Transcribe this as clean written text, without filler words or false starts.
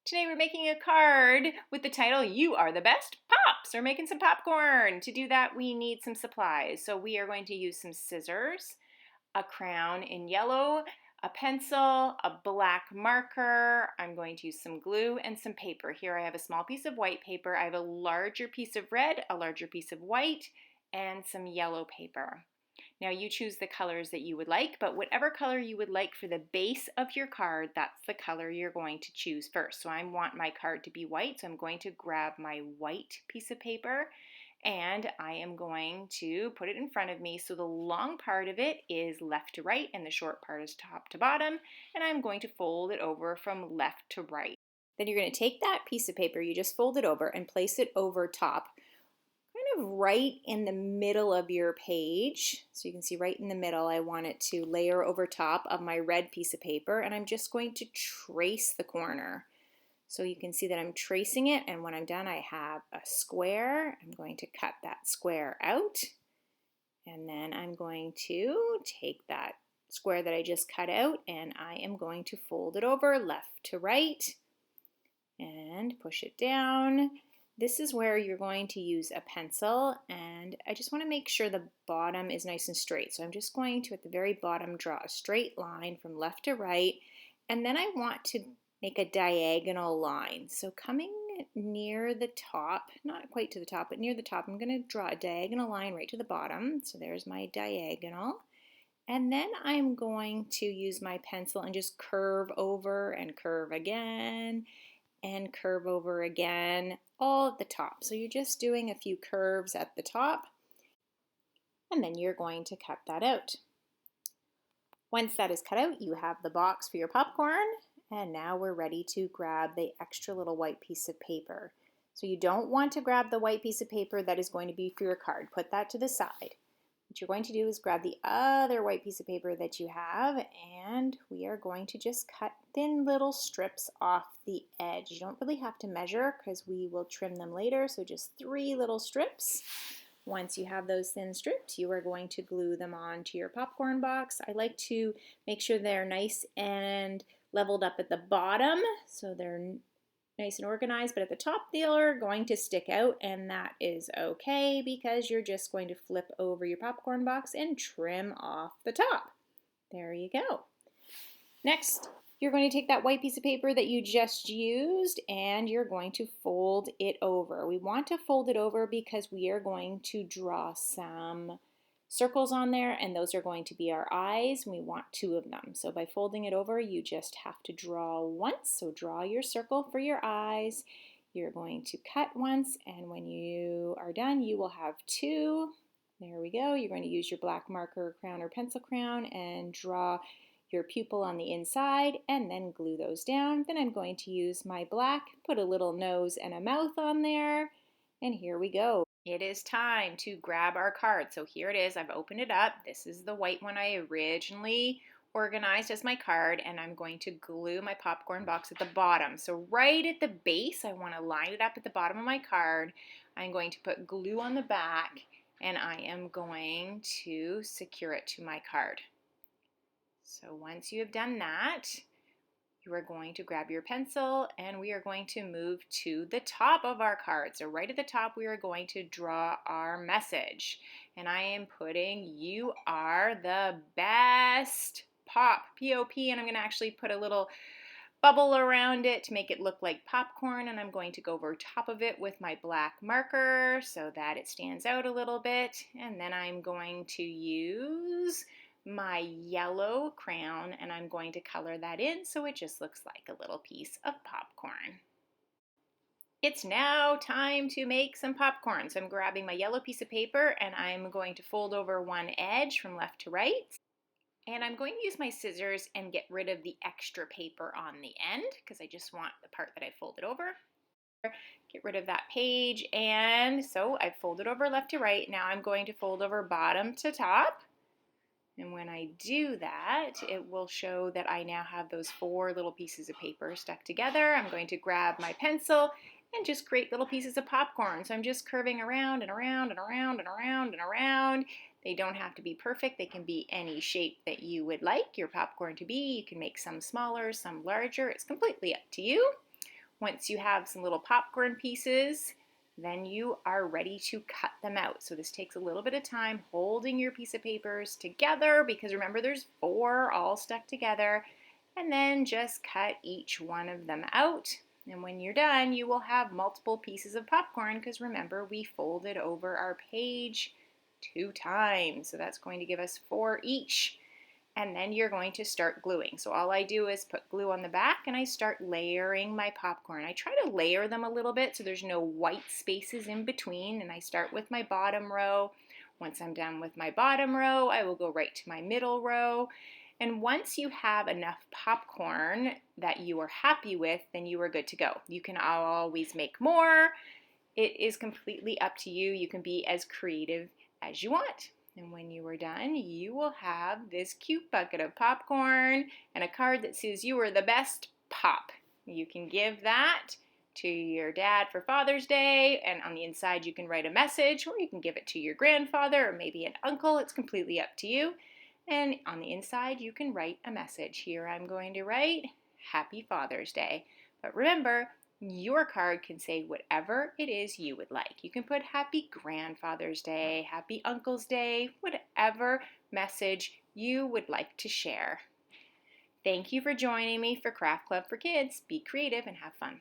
Today we're making a card with the title, You Are the Best Pops. We're making some popcorn. To do that, we need some supplies. So we are going to use some scissors, a crayon in yellow, a pencil, a black marker. I'm going to use some glue and some paper. Here I have a small piece of white paper. I have a larger piece of red, a larger piece of white, and some yellow paper. Now you choose the colors that you would like, but whatever color you would like for the base of your card, that's the color you're going to choose first. So I want my card to be white, so I'm going to grab my white piece of paper and I am going to put it in front of me. So the long part of it is left to right and the short part is top to bottom, and I'm going to fold it over from left to right. Then you're going to take that piece of paper you just folded over and place it over top, kind of right in the middle of your page. So you can see right in the middle, I want it to layer over top of my red piece of paper, and I'm just going to trace the corner. So you can see that I'm tracing it, and when I'm done I have a square. I'm going to cut that square out, and then I'm going to take that square that I just cut out and I am going to fold it over left to right and push it down. This is where you're going to use a pencil, and I just want to make sure the bottom is nice and straight. So I'm just going to, at the very bottom, draw a straight line from left to right, and then I want to make a diagonal line. So coming near the top, not quite to the top, but near the top, I'm going to draw a diagonal line right to the bottom. So there's my diagonal. And then I'm going to use my pencil and just curve over and curve again and curve over again, all at the top. So you're just doing a few curves at the top, and then you're going to cut that out. Once that is cut out, you have the box for your popcorn, and now we're ready to grab the extra little white piece of paper. So you don't want to grab the white piece of paper that is going to be for your card. Put that to the side. What you're going to do is grab the other white piece of paper that you have, and we are going to just cut thin little strips off the edge. You don't really have to measure because we will trim them later, so just 3 little strips. Once you have those thin strips, you are going to glue them onto your popcorn box. I like to make sure they're nice and leveled up at the bottom, so they're nice and organized, but at the top they're going to stick out, and that is okay because you're just going to flip over your popcorn box and trim off the top. There you go. Next, you're going to take that white piece of paper that you just used and you're going to fold it over. We want to fold it over because we are going to draw some circles on there, and those are going to be our eyes. We want 2 of them. So by folding it over, you just have to draw once. So draw your circle for your eyes. You're going to cut once, and when you are done, you will have 2. There we go. You're going to use your black marker, crayon, or pencil crayon and draw your pupil on the inside and then glue those down. Then I'm going to use my black, put a little nose and a mouth on there, and here we go. It is time to grab our card. So here it is. I've opened it up. This is the white one I originally organized as my card, and I'm going to glue my popcorn box at the bottom. So right at the base, I want to line it up at the bottom of my card. I'm going to put glue on the back, and I am going to secure it to my card. So once you have done that, you are going to grab your pencil and we are going to move to the top of our card. So right at the top, we are going to draw our message. And I am putting, you are the best pop, P-O-P, and I'm going to actually put a little bubble around it to make it look like popcorn, and I'm going to go over top of it with my black marker so that it stands out a little bit. And then I'm going to use my yellow crayon and I'm going to color that in so it just looks like a little piece of popcorn. It's now time to make some popcorn. So I'm grabbing my yellow piece of paper and I'm going to fold over one edge from left to right. And I'm going to use my scissors and get rid of the extra paper on the end because I just want the part that I folded over. Get rid of that page, and so I've folded over left to right. Now I'm going to fold over bottom to top. And when I do that, it will show that I now have those 4 little pieces of paper stuck together. I'm going to grab my pencil and just create little pieces of popcorn. So I'm just curving around and around and around and around and around. They don't have to be perfect. They can be any shape that you would like your popcorn to be. You can make some smaller, some larger. It's completely up to you. Once you have some little popcorn pieces, then you are ready to cut them out. So this takes a little bit of time holding your piece of papers together because remember there's 4 all stuck together, and then just cut each one of them out. And when you're done, you will have multiple pieces of popcorn because remember we folded over our page 2 times. So that's going to give us 4 each. And then you're going to start gluing. So all I do is put glue on the back and I start layering my popcorn. I try to layer them a little bit so there's no white spaces in between, and I start with my bottom row. Once I'm done with my bottom row, I will go right to my middle row. And once you have enough popcorn that you are happy with, then you are good to go. You can always make more. It is completely up to you. You can be as creative as you want. And when you are done, you will have this cute bucket of popcorn and a card that says you are the best pop. You can give that to your dad for Father's Day, and on the inside you can write a message, or you can give it to your grandfather or maybe an uncle. It's completely up to you. And on the inside you can write a message. Here I'm going to write, Happy Father's Day. But remember, your card can say whatever it is you would like. You can put Happy Grandfather's Day, Happy Uncle's Day, whatever message you would like to share. Thank you for joining me for Craft Club for Kids. Be creative and have fun.